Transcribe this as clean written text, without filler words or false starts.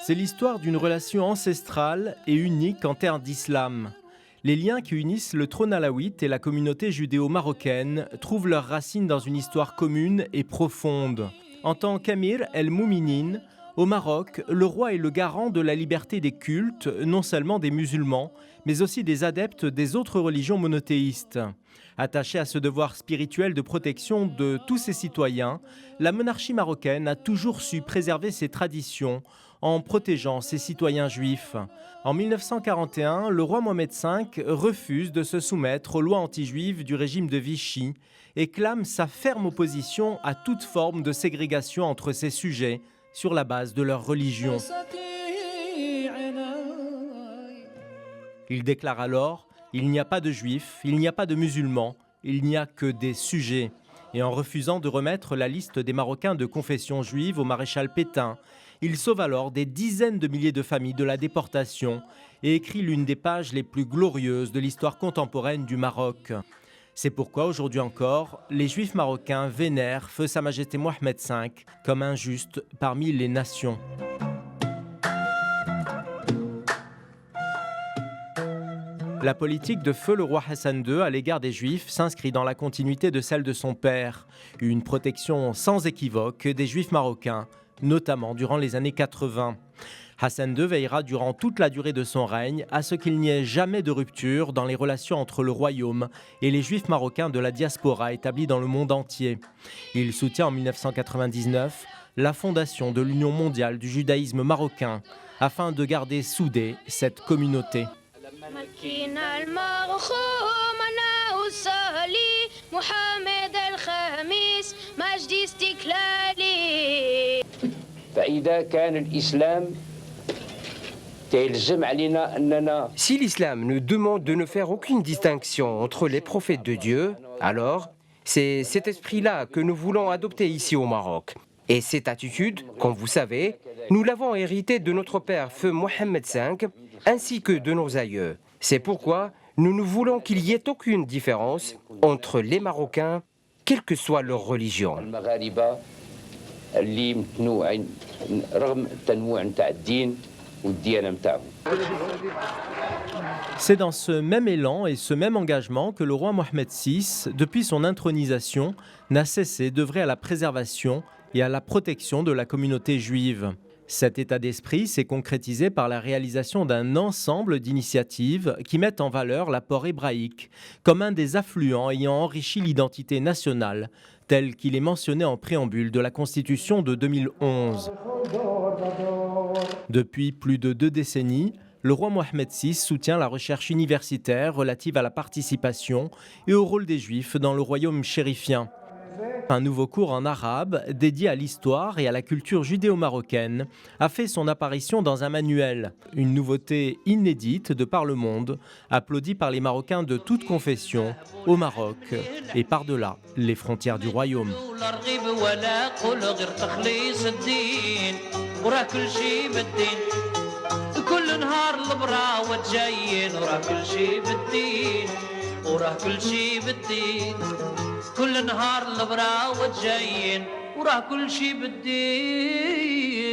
C'est l'histoire d'une relation ancestrale et unique en terre d'islam. Les liens qui unissent le trône alawite et la communauté judéo-marocaine trouvent leurs racines dans une histoire commune et profonde. En tant qu'Amir el-Mouminin, au Maroc, le roi est le garant de la liberté des cultes, non seulement des musulmans, mais aussi des adeptes des autres religions monothéistes. Attachée à ce devoir spirituel de protection de tous ses citoyens, la monarchie marocaine a toujours su préserver ses traditions en protégeant ses citoyens juifs. En 1941, le roi Mohamed V refuse de se soumettre aux lois anti-juives du régime de Vichy et clame sa ferme opposition à toute forme de ségrégation entre ses sujets sur la base de leur religion. Il déclare alors « Il n'y a pas de juifs, il n'y a pas de musulmans, il n'y a que des sujets ». Et en refusant de remettre la liste des Marocains de confession juive au maréchal Pétain, il sauve alors des dizaines de milliers de familles de la déportation et écrit l'une des pages les plus glorieuses de l'histoire contemporaine du Maroc. C'est pourquoi aujourd'hui encore, les Juifs marocains vénèrent Feu Sa Majesté Mohamed V comme un juste parmi les nations. La politique de feu le roi Hassan II à l'égard des Juifs s'inscrit dans la continuité de celle de son père, une protection sans équivoque des Juifs marocains, notamment durant les années 80. Hassan II veillera durant toute la durée de son règne à ce qu'il n'y ait jamais de rupture dans les relations entre le royaume et les Juifs marocains de la diaspora établis dans le monde entier. Il soutient en 1999 la fondation de l'Union mondiale du judaïsme marocain afin de garder soudée cette communauté. Si l'islam nous demande de ne faire aucune distinction entre les prophètes de Dieu, alors c'est cet esprit-là que nous voulons adopter ici au Maroc. Et cette attitude, comme vous savez, nous l'avons héritée de notre père Feu Mohamed V ainsi que de nos aïeux. C'est pourquoi nous ne voulons qu'il y ait aucune différence entre les Marocains, quelle que soit leur religion. C'est dans ce même élan et ce même engagement que le roi Mohamed VI, depuis son intronisation, n'a cessé d'œuvrer à la préservation et à la protection de la communauté juive. Cet état d'esprit s'est concrétisé par la réalisation d'un ensemble d'initiatives qui mettent en valeur l'apport hébraïque comme un des affluents ayant enrichi l'identité nationale, tel qu'il est mentionné en préambule de la Constitution de 2011. Depuis plus de 2 décennies, le roi Mohamed VI soutient la recherche universitaire relative à la participation et au rôle des Juifs dans le royaume chérifien. Un nouveau cours en arabe, dédié à l'histoire et à la culture judéo-marocaine, a fait son apparition dans un manuel, une nouveauté inédite de par le monde, applaudie par les Marocains de toute confession, au Maroc et par-delà les frontières du royaume. كل نهار البراوة جايين وراه كل شي بالدين